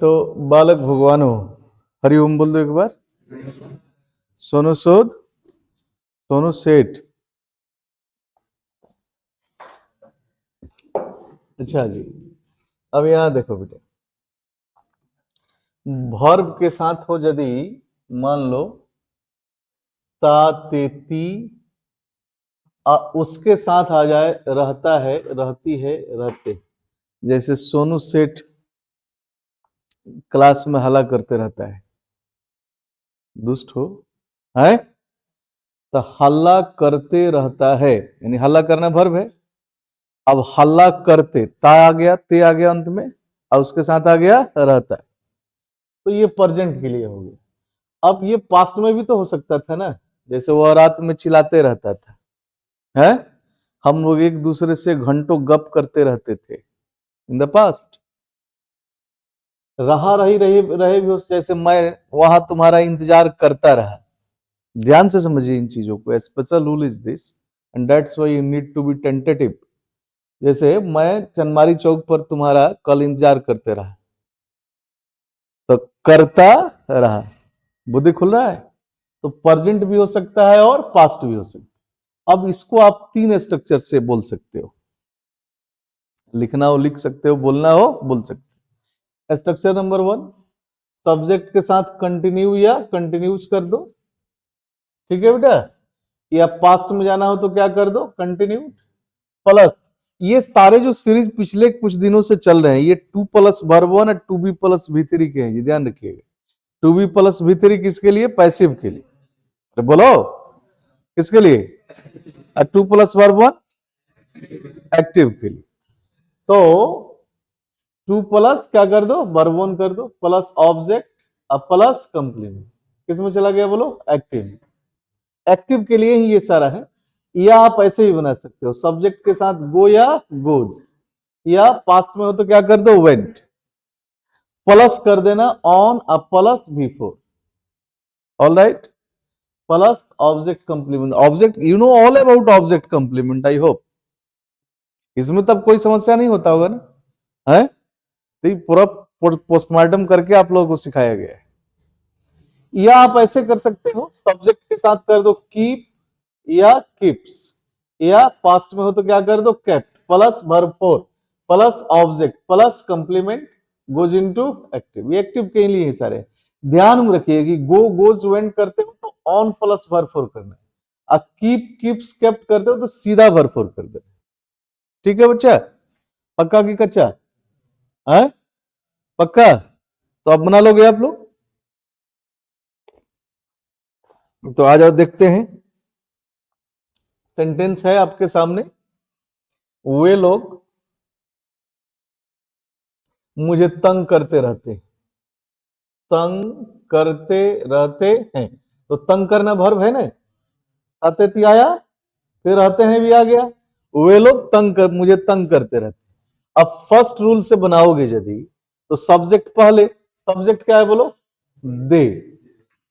तो बालक भगवान हो, हरिओम बोल दो एक बार। सोनू सूद, सोनू सेठ। अच्छा जी, अब यहां देखो बेटे, वर्ब के साथ हो यदि मान लो ता ते ती, उसके साथ आ जाए रहता है, रहती है, रहते। जैसे सोनू सेठ क्लास में हल्ला करते रहता है, दुष्ट हो है, तो हल्ला करते रहता है यानी हल्ला करना वर्ब है। अब हल्ला करते, ता आ गया, ते आ गया अंत में, और उसके साथ आ गया रहता है, तो ये प्रेजेंट के लिए हो गया। अब ये पास्ट में भी तो हो सकता था ना, जैसे वह रात में चिल्लाते रहता था, है, हम लोग एक दूसरे से घंटों गप करते रहते थे, इन द पास्ट। रहे भी उस, जैसे मैं वहां तुम्हारा इंतजार करता रहा। ध्यान से समझिए इन चीजों को, special rule is this and that's why you need to be tentative. जैसे मैं चनमारी चौक पर तुम्हारा कल इंतजार करते रहा, तो करता रहा, बुद्धि खुल रहा है, तो प्रेजेंट भी हो सकता है और पास्ट भी हो सकता है। अब इसको आप तीन स्ट्रक्चर से बोल सकते हो, लिखना हो लिख सकते हो, बोलना हो बोल सकते हो। स्ट्रक्चर नंबर 1, सब्जेक्ट के साथ कंटिन्यू या कंटिन्यूज कर दो, ठीक है बेटा। या पास्ट में जाना हो तो क्या कर दो, कंटिन्यू प्लस। ये सारे जो सीरीज पिछले कुछ दिनों से चल रहे हैं, ये 2+वर्ब 1 और 2B+V3 के हैं जी, ध्यान रखिएगा। 2B+V3 किसके लिए, पैसिव के लिए। अरे बोलो किसके लिए, 2+वर्ब 1 एक्टिव के लिए। तो 2+ क्या कर दो, वर्ब 1 कर दो, प्लस ऑब्जेक्ट अब प्लस कंप्लीमेंट, किसमें चला गया बोलो, एक्टिव। एक्टिव के लिए ही ये सारा है। या आप ऐसे ही बना सकते हो, सब्जेक्ट के साथ गो या गोज, या पास्ट में हो तो क्या कर दो, वेंट, प्लस कर देना on a plus before, all right, plus object complement. Object, you know all about object complement, I hope इसमें तब कोई समस्या नहीं होता होगा ना, है, तो ये पूरा पोस्टमार्टम करके आप लोगों को सिखाया गया है। या आप ऐसे कर सकते हो, सब्जेक्ट के साथ कर दो कीप या कीप्स, या पास्ट में हो तो क्या कर दो, kept, plus verb 4 plus object plus complement goes into active. ये एक्टिव के लिए ही सारे। ध्यान में रखिए कि गो गोज वेंट करते हो तो ऑन प्लस वर्ब 4 करना है, और कीप कीप्स केप्ट करते हो तो सीधा वर्ब 4 कर देना। ठीक है बच्चा, पक्का की कच्चा है, पक्का। तो अब बना लोगे आप लोग, तो आ जाओ देखते हैं। सेंटेंस है आपके सामने, वे लोग मुझे तंग करते रहते, तंग करते रहते हैं, तो तंग करना वर्ब है ना, आते थी आया, फिर रहते हैं भी आ गया। वे लोग मुझे तंग करते रहते। अब फर्स्ट रूल से बनाओगे यदि, तो सब्जेक्ट पहले, सब्जेक्ट क्या है बोलो, दे।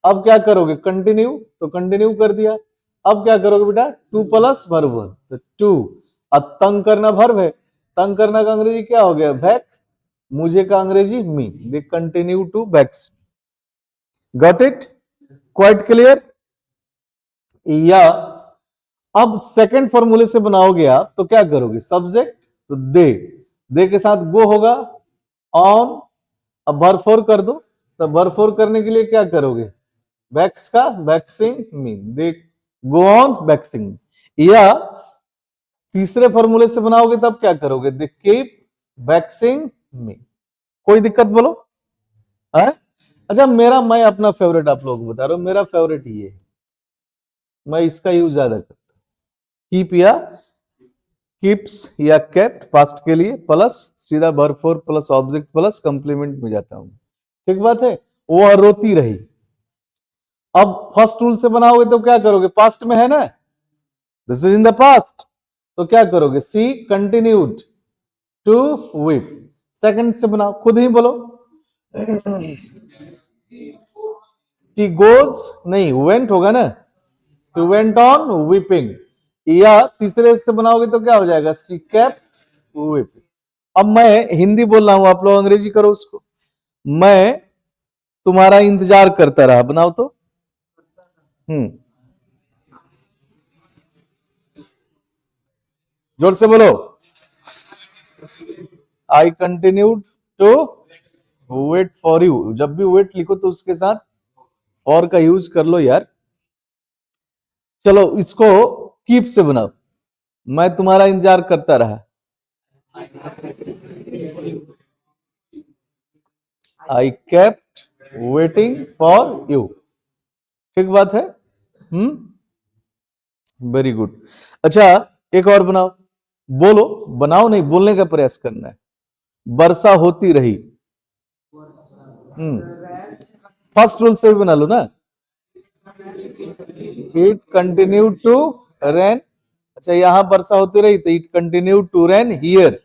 अब क्या करोगे, कंटिन्यू, तो कंटिन्यू कर दिया। अब क्या करोगे बेटा, 2+वर्ब 1, तो 2। अब तंग करना वर्ब है, तंग करना का अंग्रेजी क्या हो गया, वैक्स, मुझे का अंग्रेजी me, they continue to wax. Got it, quite clear. या अब सेकंड फॉर्मूले से बनाओगे आप, तो क्या करोगे, सब्जेक्ट तो दे के साथ गो होगा, ऑन, अब वर्ब 4 कर दो, तो वर्ब 4 करने के लिए क्या करोगे, वैक्स का waxing me, they go on waxing. या तीसरे फॉर्मूले से बनाओगे तब क्या करोगे, दे कीप वैक्सिंग मी। कोई दिक्कत बोलो है? अच्छा, मैं अपना फेवरेट आप लोगों को बता रहा हूं, मेरा फेवरेट ये है, मैं इसका यूज ज्यादा करता हूं, कीप या कीप्स या केप्ट पास्ट के लिए, प्लस सीधा verb 4 plus object plus complement में जाता हूं, ठीक बात है। वो रोती रही, अब फर्स्ट रूल से बनाओगे तो क्या करोगे, पास्ट में है ना, this is in the past, तो क्या करोगे, सी कंटिन्यूड टू वीप। सेकंड से बनाओ, खुद ही बोलो, शी गोज नहीं, वेंट होगा ना, शी वेंट ऑन वीपिंग। या तीसरे से बनाओगे तो क्या हो जाएगा, शी केप्ट वीपिंग। अब मैं हिंदी बोल रहा हूं, आप लोग अंग्रेजी करो उसको। मैं तुम्हारा इंतजार करता रहा, बनाओ तो। जोर से बोलो। I continued to wait for you. जब भी वेट लिखो तो उसके साथ फॉर का यूज कर लो यार। चलो इसको कीप से बनाओ। मैं तुम्हारा इंतजार करता रहा। I kept waiting for you. ठीक बात है। Very good. अच्छा, एक और बनाओ। बोलो, बनाओ नहीं, बोलने का प्रयास करना है। वर्षा होती रही। फर्स्ट रूल से भी बना लो ना। It continue to rain. अच्छा, यहां वर्षा होती रही तो it continue to rain here.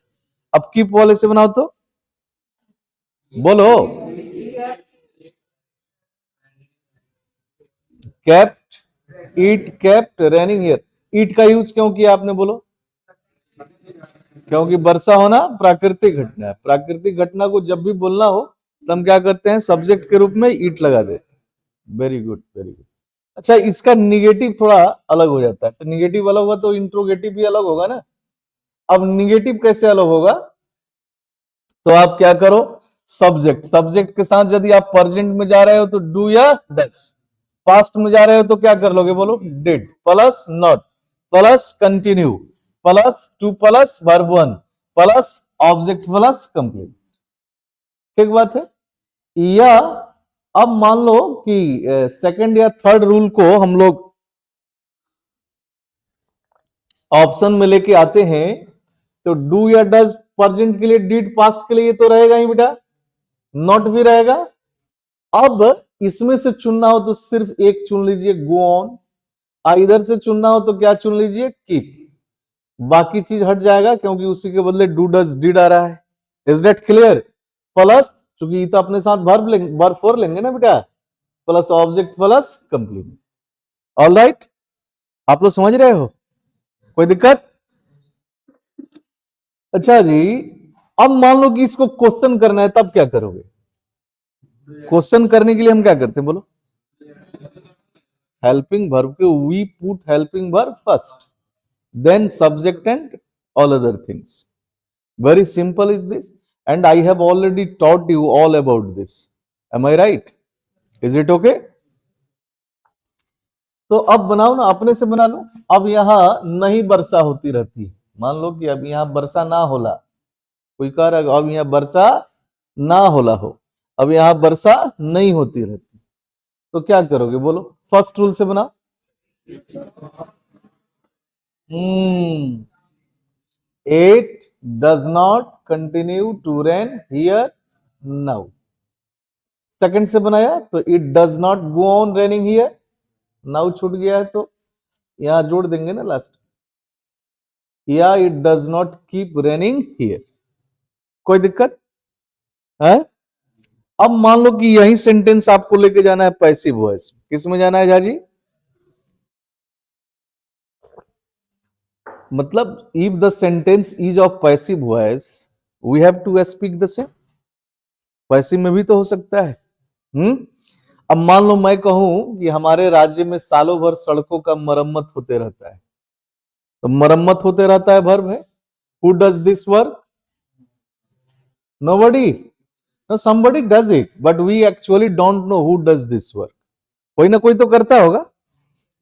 अब कीप वाले से बनाओ तो। बोलो। Kept, it kept raining here. It का यूज क्यों किया आपने, बोलो। क्योंकि वर्षा होना प्राकृतिक घटना है। प्राकृतिक घटना को जब भी बोलना हो तो हम क्या करते हैं, सब्जेक्ट के रूप में इट लगा देते हैं। Very good, very good. अच्छा, इसका निगेटिव थोड़ा अलग हो जाता है। तो निगेटिव अलग हुआ तो इंट्रोगेटिव भी अलग होगा ना। अब निगेटिव कैसे अलग होगा, तो आप क्या करो, सब्जेक्ट, सब्जेक्ट के साथ यदि आप प्रेजेंट में जा रहे हो तो डू या डज, पास्ट में जा रहे हो तो क्या कर लोगे, बोलो did, plus not, plus continue, plus two, plus verb one, plus object, plus complete. ठीक बात है। या अब मान लो कि सेकंड या थर्ड रूल को हम लोग ऑप्शन में लेके आते हैं, तो डू या डज प्रेजेंट के लिए, डिड पास्ट के लिए तो रहेगा ही बेटा, नॉट भी रहेगा। अब इसमें से चुनना हो तो सिर्फ एक चुन लीजिए, गो ऑन। इधर से चुनना हो तो क्या चुन लीजिए, कीप। बाकी चीज हट जाएगा क्योंकि उसी के बदले डू डज डिड आ रहा है। Is that clear. प्लस, क्योंकि ये तो अपने साथ वर्ब लेंगे, वर्ब फोर लेंगे ना बेटा, plus object plus complete. All right, आप लोग समझ रहे हो, कोई दिक्कत। अच्छा जी, अब मान लो कि इसको क्वेश्चन करना है, तब क्या करोगे। क्वेश्चन करने के लिए हम क्या करते हैं, बोलो। हेल्पिंग वर्ब के we put helping verb first, then subject and all other things. Very simple is this, and I have already taught you all about this. Am I right? Is it okay? तो अब बनाओ ना, अपने से बना लो। अब यहां नहीं वर्षा होती रहती, मान लो कि अब यहां वर्षा ना होला, कोई कह रहा है अब यहां वर्षा ना होला हो, अब यहां वर्षा नहीं होती रहती, तो क्या करोगे, बोलो। फर्स्ट रूल से बनाओ। It does not continue to rain here now. Second से बनाया तो it does not go on raining here, now छूट गया है तो यहां जोड़ देंगे ना लास्ट, या it does not keep raining here. कोई दिक्कत है। अब मान लो कि यही सेंटेंस आपको लेके जाना है पैसिव वॉइस, किस में जाना है झाजी, मतलब if the sentence is of passive voice we have to speak the same. Passive में भी तो हो सकता है। अब मान लो मैं कहूं कि हमारे राज्य में सालों भर सड़कों का मरम्मत होते रहता है, तो मरम्मत होते रहता है वर्ब है। Who does this work, nobody, no somebody does it, but we actually don't know who does this work. कोई ना कोई तो करता होगा,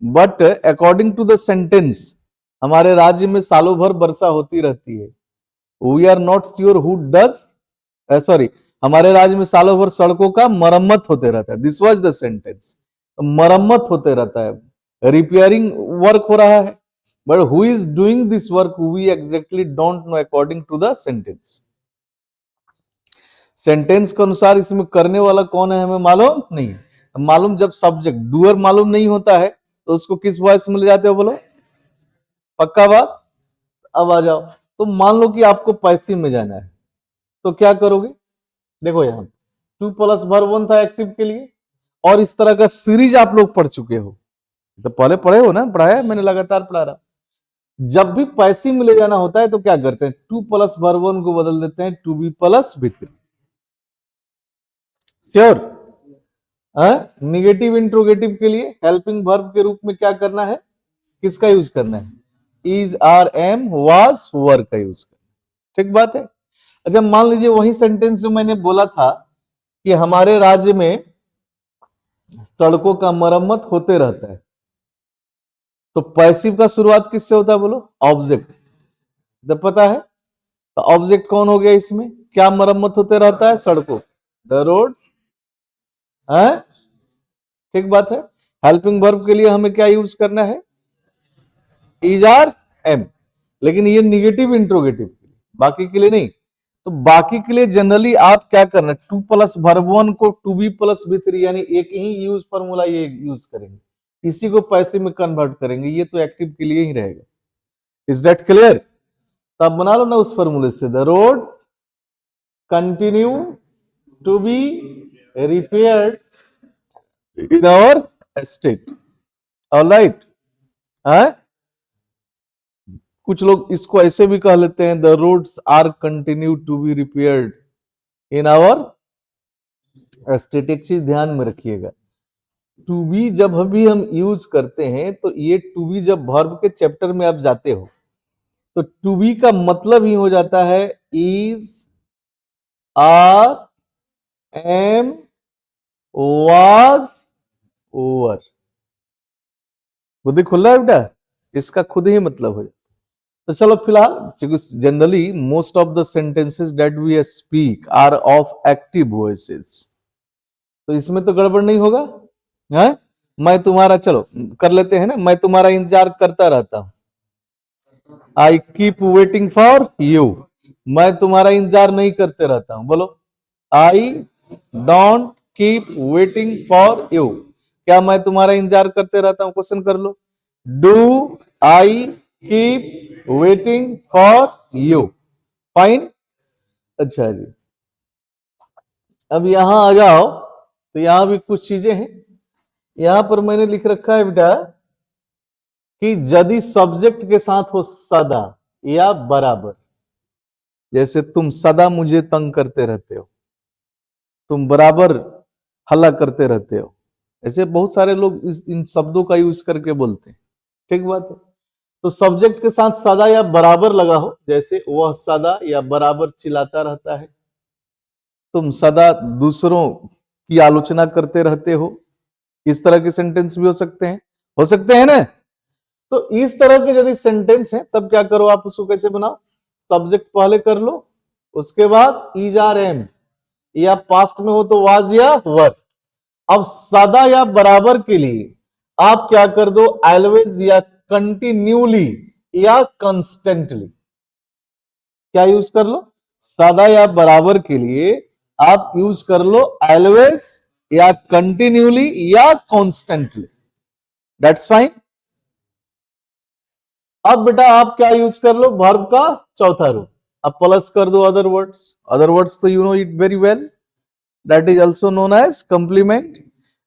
but according to the sentence हमारे राज्य में सालों भर वर्षा होती रहती है, we are not sure who does, sorry, हमारे राज्य में सालों भर सड़कों का मरम्मत होते रहता है, दिस वाज द सेंटेंस। मरम्मत होते रहता है, रिपेयरिंग वर्क हो रहा है, but who is doing this work we exactly don't know according to the sentence. Sentence के अनुसार इसमें करने वाला कौन है हमें मालूम नहीं। मालूम जब सब्जेक्ट डूअर मालूम नहीं होता है तो उसको किस वॉइस में ले जाते हो, बोलो। पक्का बात। अब आ जाओ, तो मान लो कि आपको पैसिव में जाना है, तो क्या करोगे, देखो यहां टू प्लस वर्ब वन था एक्टिव के लिए, और इस तरह का सीरीज आप लोग पढ़ चुके हो, तो पहले पढ़े हो ना, पढ़ाया मैंने, लगातार पढ़ा रहा। जब भी पैसिव में ले जाना होता है तो क्या करते हैं, टू प्लस वर्ब वन को बदल देते हैं to be plus V three. Sure. Negative interrogative के लिए हेल्पिंग वर्ब के रूप में क्या करना है, किसका यूज करना है, इज, आर, एम, वाज, वर का यूज करना। ठीक बात है। अच्छा मान लीजिए वही सेंटेंस जो मैंने बोला था कि हमारे राज्य में सड़कों का मरम्मत होते रहता है, तो पैसिव का शुरुआत किससे होता है बोलो, ऑब्जेक्ट। जब पता है तो ऑब्जेक्ट कौन हो गया इसमें, क्या मरम्मत होते रहता है, सड़कों, द रोड्स। ठीक बात है। हेल्पिंग वर्ब के लिए हमें क्या यूज करना है, इज, आर, एम, लेकिन ये निगेटिव इंट्रोगेटिव के लिए, बाकी के लिए नहीं। तो बाकी के लिए जनरली आप क्या करना, टू प्लस वर्ब वन को to be plus V three, यानी एक ही यूज फॉर्मूला ये यूज करेंगे, इसी को पैसे में कन्वर्ट करेंगे, ये तो एक्टिव के लिए ही रहेगा। Is that clear? तो आप बना लो ना उस फॉर्मूले से, the road continue to be repaired in our state. All right. कुछ लोग इसको ऐसे भी कह लेते हैं, the roads are continue to be repaired in our state. एक चीज ध्यान में रखिएगा, टू बी जब भी हम यूज करते हैं तो ये टू बी जब वर्ब के चैप्टर में आप जाते हो तो टू बी का मतलब ही हो जाता है इज, आर, एम, वाज, वर। बुद्धि खुल रहा है बेटा, इसका खुद ही मतलब हो जाता। तो चलो फिलहाल generally most of the sentences that we speak are of active voices, तो इसमें तो गड़बड़ नहीं होगा। है मैं तुम्हारा, चलो कर लेते हैं ना, मैं तुम्हारा इंतजार करता रहता हूं, I keep waiting for you. मैं तुम्हारा इंतजार नहीं करते रहता हूं, बोलो, I don't keep waiting for you. क्या मैं तुम्हारा इंतजार करते रहता हूं, क्वेश्चन कर लो, do I keep waiting for you. Fine. अच्छा जी, अब यहां आ जाओ, तो यहां भी कुछ चीजें हैं। यहां पर मैंने लिख रखा है बेटा कि यदि सब्जेक्ट के साथ हो सदा या बराबर, जैसे तुम सदा मुझे तंग करते रहते हो, तुम बराबर हल्ला करते रहते हो, ऐसे बहुत सारे लोग इन शब्दों का यूज करके बोलते हैं। ठीक बात है। तो सब्जेक्ट के साथ सदा या बराबर लगा हो, जैसे वह सदा या बराबर चिल्लाता रहता है, तुम सदा दूसरों की आलोचना करते रहते हो, इस तरह के सेंटेंस भी हो सकते हैं ना। तो इस तरह के यदि सेंटेंस हैं तब क्या करो, आप उसको कैसे बनाओ, सब्जेक्ट पहले कर लो, उसके बाद इज, आर, एम, या पास्ट में हो तो वाज या वर। अब सदा या बराबर के लिए आप क्या कर दो, ऑलवेज या कंटिन्यूली या कंस्टेंटली। क्या यूज कर लो, सदा या बराबर के लिए आप यूज कर लो ऑलवेज या कंटिन्यूली या कॉन्स्टेंटली। That's fine. अब बेटा आप क्या यूज कर लो, वर्ब का चौथा रूप, अब प्लस कर दो अदर वर्ड्स तो you know it very well, that is also known as complement,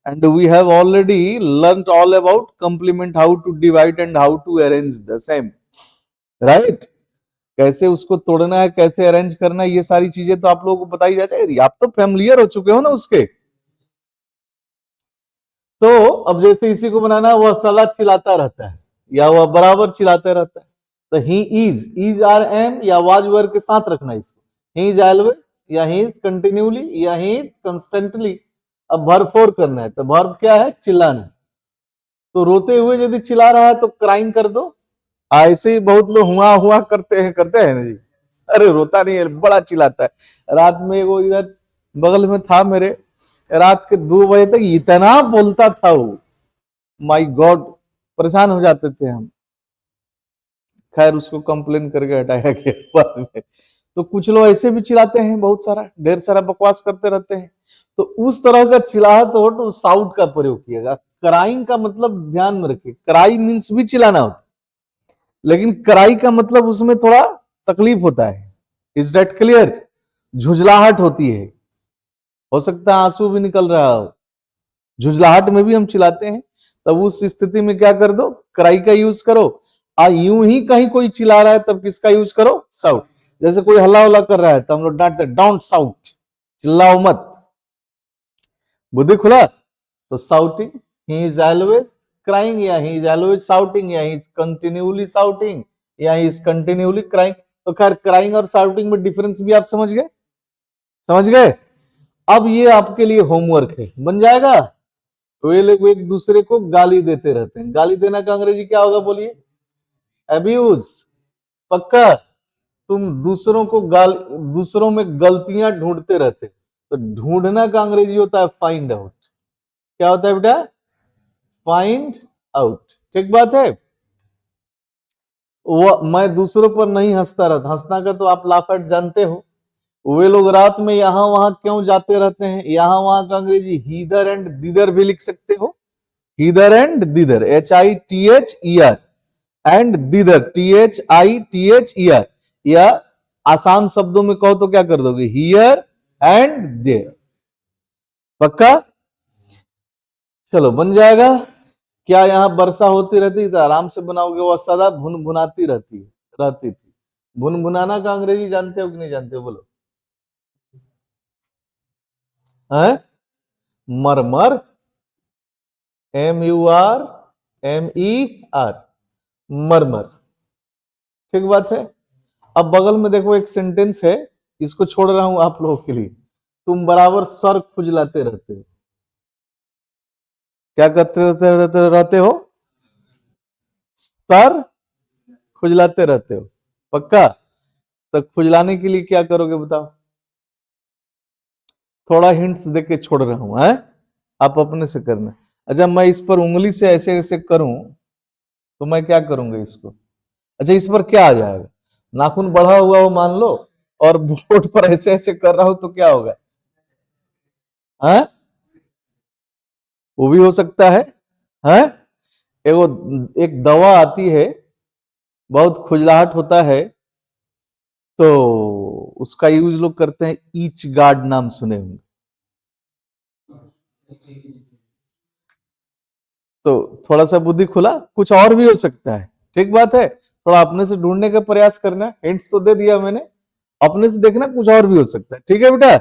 and we have already learned all about complement, how to divide and how to arrange the same, right? कैसे उसको तोड़ना है, कैसे arrange करना है, ये सारी चीजें तो आप लोगों को बताई जा चाहिए, आप तो फैमिलियर हो चुके हो ना उसके। तो अब जैसे इसी को बनाना, वह सदा चिल्लाता रहता है या वह बराबर चिल्लाते रहता है, तो ही इज, आर, एम या वाज वर के साथ रखना इसको, ही इज ऑलवेज या ही इज कंटिन्यूली या ही इज कंस्टेंटली। अब वर्ब फोर करना है, तो वर्ब क्या है, चिल्लाना। तो रोते हुए यदि चिल्ला रहा है तो क्राइंग कर दो। ऐसे ही बहुत लोग हुआ करते हैं ना जी, अरे रोता नहीं है, बड़ा चिल्लाता है। रात में वो इधर बगल में था मेरे, रात के 2 बजे तक इतना बोलता था वो, माय गॉड, परेशान हो जाते थे हम। खैर उसको कंप्लेन करके हटाया गया बाद में। तो कुछ लोग ऐसे भी चिल्लाते हैं, बहुत सारा ढेर सारा बकवास करते रहते हैं, तो उस तरह का चिल्लाहट हो तो साउट का प्रयोग किएगा। क्राइंग का मतलब ध्यान में रखिए, क्राई मीन्स भी चिल्लाना होता, लेकिन क्राई का मतलब उसमें थोड़ा तकलीफ होता है। Is that clear? झुंझलाहट होती है, हो सकता है आंसू भी निकल रहा हो, झुंझलाहट में भी हम चिल्लाते हैं। तब उस स्थिति में क्या कर दो, क्राई का यूज करो। यूं ही कहीं कोई चिल्ला रहा है तब किसका यूज करो, साउट। जैसे कोई हल्ला उल्ला कर रहा है तो हम लोग डांटते, डोंट साउट, चिल्लाओ मत। बुद्धि खुला। तो shouting, he is always crying, या ही इज ऑलवेज साउटिंग, या ही इज कंटिन्यूअली साउटिंग, या ही इज कंटिन्यूअली क्राइंग। तो खैर क्राइंग और साउटिंग में डिफरेंस भी आप समझ गए, समझ गए। अब ये आपके लिए होमवर्क है, बन जाएगा। तो ये लोग एक दूसरे को गाली देते रहते हैं। गाली देना का अंग्रेजी क्या होगा बोलिए? अब्यूज। पक्का? तुम दूसरों को दूसरों में गलतियां ढूंढते रहते, तो ढूंढना का अंग्रेजी होता है फाइंड आउट। क्या होता है बेटा? Find out. ठीक बात है। वो मैं दूसरों पर नहीं हंसता रहता, हंसना का तो आप लाफ एट जानते हो। वे लोग रात में यहां वहां क्यों जाते रहते हैं? यहां वहां का अंग्रेजी हीदर एंड दीदर भी लिख सकते हो। Hither and thither, HITHER, and thither THITHER, या आसान शब्दों में कहो तो क्या कर दोगे? Here and there. पक्का? चलो बन जाएगा। क्या यहां वर्षा होती रहती थी? आराम से बनाओगे। वह सदा भुन भुनाती रहती थी। भुन भुनाना का अंग्रेजी जानते हो कि नहीं जानते हो? बोलो। है मरमर, MURMER, मरमर। ठीक बात है। अब बगल में देखो एक सेंटेंस है, इसको छोड़ रहा हूं आप लोगों के लिए। तुम बराबर सर खुजलाते रहते हो। क्या रहते हो? सर खुजलाते रहते हो। पक्का? तो खुजलाने के लिए क्या करोगे बताओ? थोड़ा हिंट देके छोड़ रहा हूं, है आप अपने से करना। अच्छा, मैं इस पर उंगली से ऐसे ऐसे करूं तो मैं क्या करूंगा इसको? अच्छा, इस पर क्या आ जाएगा? नाखून बढ़ा हुआ हो मान लो, और बोर्ड पर ऐसे ऐसे कर रहा हूं तो क्या होगा? है वो भी हो सकता है। एक दवा आती है, बहुत खुजलाहट होता है, तो उसका यूज लोग करते हैं। ईच गार्ड नाम सुने होंगे। तो थोड़ा सा बुद्धि खुला, कुछ और भी हो सकता है। ठीक बात है। थोड़ा अपने से ढूंढने का प्रयास करना। हिंट्स तो दे दिया मैंने, अपने से देखना कुछ और भी हो सकता है। ठीक है बेटा?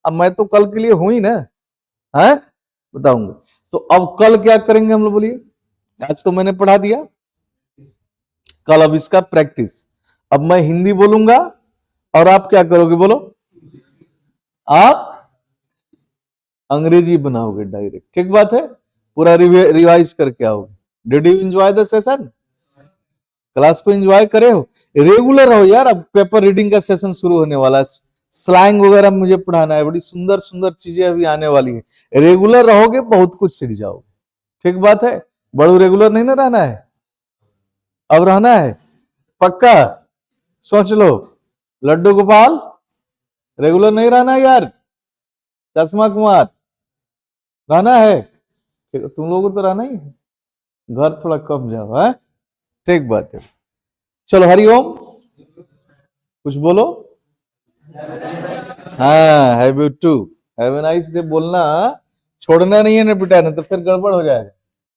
अब मैं तो कल के लिए हूं ही ना, है बताऊंगा। तो अब कल क्या करेंगे हम लोग बोलिए? आज तो मैंने पढ़ा दिया, कल अब इसका प्रैक्टिस। अब मैं हिंदी बोलूंगा और आप क्या करोगे बोलो? आप अंग्रेजी बनाओगे डायरेक्ट। ठीक बात है। पूरा रिवाइज करके आओगे। Did you enjoy the session? Class को एंजॉय करे हो? रेगुलर रहो यार। अब पेपर रीडिंग का सेशन शुरू होने वाला है, स्लैंग वगैरह मुझे पढ़ाना है, बड़ी सुंदर सुंदर चीजें अभी आने वाली है। रेगुलर रहोगे बहुत कुछ सीख जाओगे। ठीक बात है। बड़ू रेगुलर नहीं ना रहना है, अब रहना है। पक्का? सोच लो। लड्डू गोपाल रेगुलर नहीं रहना है यार। चश्मा कुमार रहना है। ठीक, तुम लोगों को तो रहना ही है। घर थोड़ा कम जाओ, है ठीक बात है। चलो हरिओम, कुछ बोलो। हाँ have you too, have a nice day बोलना छोड़ना नहीं है ना बेटा, ना तो फिर गड़बड़ हो जाएगा।